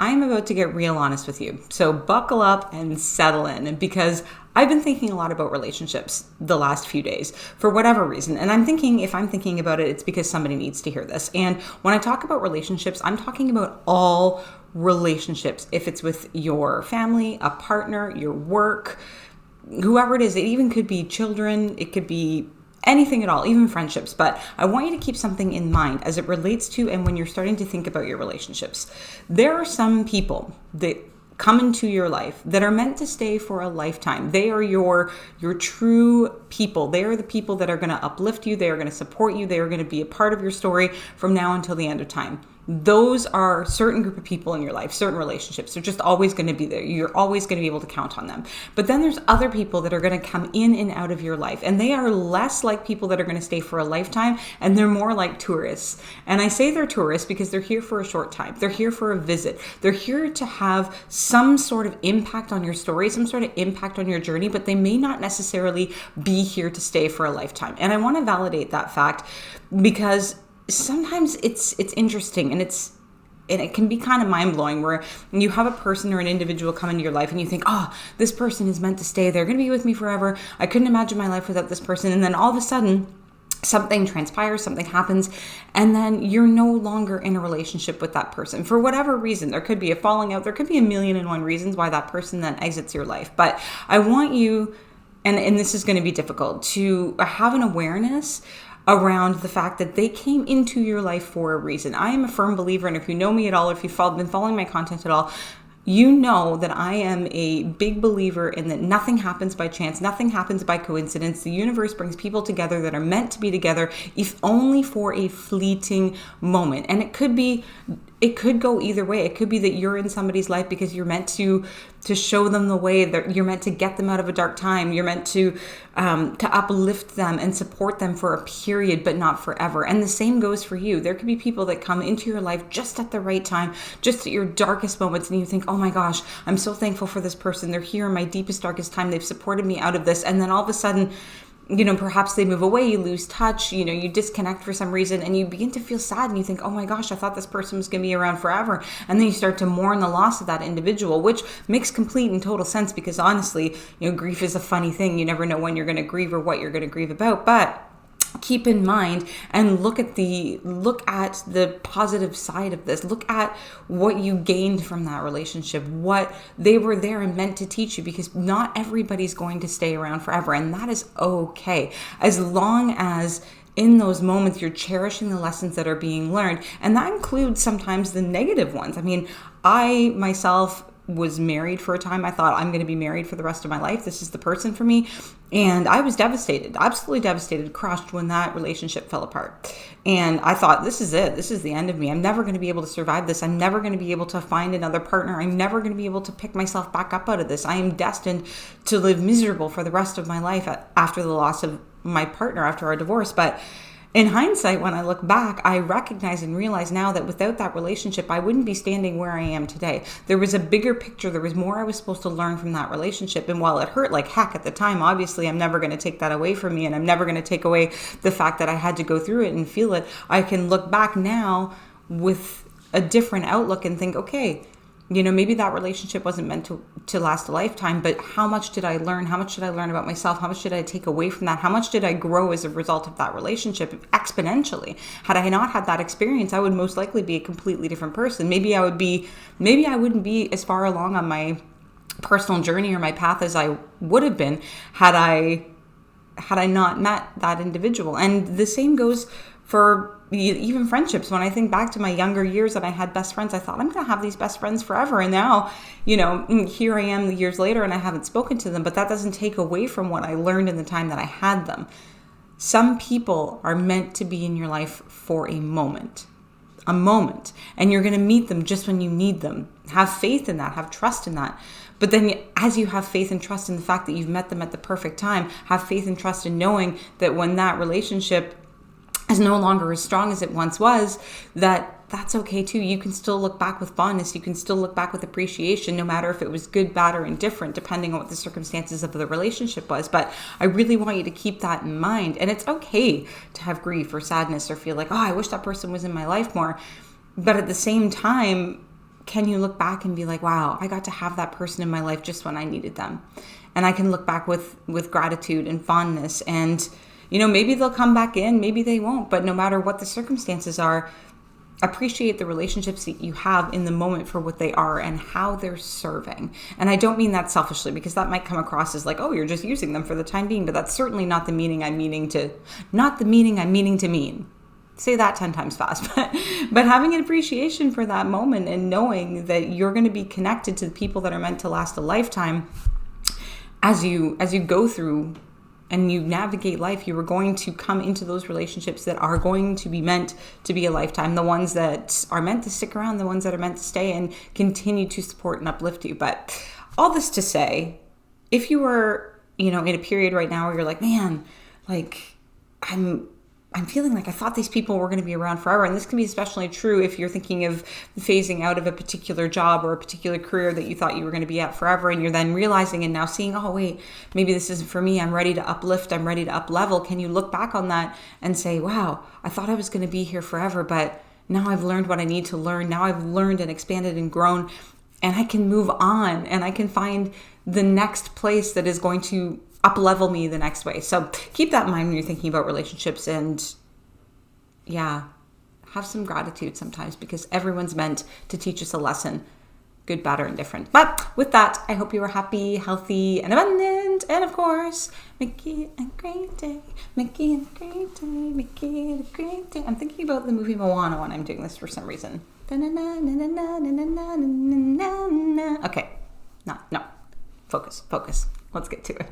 I'm about to get real honest with you. So buckle up and settle in, because I've been thinking a lot about relationships the last few days for whatever reason. And I'm thinking, if I'm thinking about it, it's because somebody needs to hear this. And when I talk about relationships, I'm talking about all relationships. If it's with your family, a partner, your work, whoever it is, it even could be children, it could be anything at all, even friendships. But I want you to keep something in mind as it relates to, and when you're starting to think about your relationships. There are some people that come into your life that are meant to stay for a lifetime. They are your true people. They are the people that are going to uplift you. They are going to support you. They are going to be a part of your story from now until the end of time. Those are certain group of people in your life, certain relationships. They're just always going to be there. You're always going to be able to count on them. But then there's other people that are going to come in and out of your life. And they are less like people that are going to stay for a lifetime. And they're more like tourists. And I say they're tourists because they're here for a short time. They're here for a visit. They're here to have some sort of impact on your story, some sort of impact on your journey, but they may not necessarily be here to stay for a lifetime. And I want to validate that fact, because sometimes it's interesting, and it can be kind of mind-blowing, where you have a person or an individual come into your life and you think, oh, this person is meant to stay. They're going to be with me forever. I couldn't imagine my life without this person. And then all of a sudden, something transpires, something happens, and then you're no longer in a relationship with that person for whatever reason. There could be a falling out. There could be a million and one reasons why that person then exits your life. But I want you, and this is going to be difficult, to have an awareness around the fact that they came into your life for a reason. I am a firm believer, and if you know me at all, or if you've been following my content at all, you know that I am a big believer in that nothing happens by chance, nothing happens by coincidence. The universe brings people together that are meant to be together, if only for a fleeting moment. And it could go either way. It could be that you're in somebody's life because you're meant to show them the way, that you're meant to get them out of a dark time. You're meant to uplift them and support them for a period, but not forever. And the same goes for you. There could be people that come into your life just at the right time, just at your darkest moments, and you think, oh my gosh, I'm so thankful for this person. They're here in my deepest, darkest time. They've supported me out of this. And then all of a sudden, perhaps they move away, you lose touch, you disconnect for some reason, and you begin to feel sad, and you think, oh my gosh, I thought this person was going to be around forever. And then you start to mourn the loss of that individual, which makes complete and total sense, because honestly, grief is a funny thing. You never know when you're going to grieve or what you're going to grieve about. But keep in mind and look at the positive side of this. Look at what you gained from that relationship, what they were there and meant to teach you, because not everybody's going to stay around forever, and that is okay, as long as in those moments you're cherishing the lessons that are being learned. And that includes sometimes the negative ones. I mean, I myself was married for a time. I thought, I'm going to be married for the rest of my life. This is the person for me. And I was devastated, absolutely devastated, crushed when that relationship fell apart. And I thought, this is it. This is the end of me. I'm never going to be able to survive this. I'm never going to be able to find another partner. I'm never going to be able to pick myself back up out of this. I am destined to live miserable for the rest of my life after the loss of my partner, after our divorce. But in hindsight, when I look back, I recognize and realize now that without that relationship, I wouldn't be standing where I am today. There was a bigger picture. There was more I was supposed to learn from that relationship. And while it hurt like heck at the time, obviously I'm never going to take that away from me. And I'm never going to take away the fact that I had to go through it and feel it. I can look back now with a different outlook and think, okay, maybe that relationship wasn't meant to last a lifetime, but how much did I learn? How much did I learn about myself? How much did I take away from that? How much did I grow as a result of that relationship exponentially? Had I not had that experience, I would most likely be a completely different person. Maybe I wouldn't be as far along on my personal journey or my path as I would have been had I not met that individual. And the same goes for even friendships. When I think back to my younger years and I had best friends, I thought, I'm going to have these best friends forever. And now, here I am years later and I haven't spoken to them, but that doesn't take away from what I learned in the time that I had them. Some people are meant to be in your life for a moment, and you're going to meet them just when you need them. Have faith in that, have trust in that. But then as you have faith and trust in the fact that you've met them at the perfect time, have faith and trust in knowing that when that relationship is no longer as strong as it once was, that's okay too. You can still look back with fondness. You can still look back with appreciation, no matter if it was good, bad, or indifferent, depending on what the circumstances of the relationship was. But I really want you to keep that in mind. And it's okay to have grief or sadness or feel like, oh, I wish that person was in my life more. But at the same time, can you look back and be like, wow, I got to have that person in my life just when I needed them. And I can look back with gratitude and fondness. And, maybe they'll come back in, maybe they won't. But no matter what the circumstances are, appreciate the relationships that you have in the moment for what they are and how they're serving. And I don't mean that selfishly, because that might come across as like, oh, you're just using them for the time being. But that's certainly not the meaning I'm meaning to mean. Say that 10 times fast. But having an appreciation for that moment and knowing that you're going to be connected to the people that are meant to last a lifetime. As you go through and you navigate life, you are going to come into those relationships that are going to be meant to be a lifetime, the ones that are meant to stick around, the ones that are meant to stay and continue to support and uplift you. But all this to say, if you were, in a period right now where you're like, man, like I'm feeling like I thought these people were going to be around forever. And this can be especially true if you're thinking of phasing out of a particular job or a particular career that you thought you were going to be at forever. And you're then realizing and now seeing, oh, wait, maybe this isn't for me. I'm ready to uplift. I'm ready to up level. Can you look back on that and say, wow, I thought I was going to be here forever, but now I've learned what I need to learn. Now I've learned and expanded and grown, and I can move on and I can find the next place that is going to up level me the next way. So keep that in mind when you're thinking about relationships, and have some gratitude sometimes, because everyone's meant to teach us a lesson, good, bad, or indifferent. But with that, I hope you are happy, healthy, and abundant. And of course, make it a great day. Make it a great day. Make it a great day. I'm thinking about the movie Moana when I'm doing this for some reason. Okay. No. Focus. Let's get to it.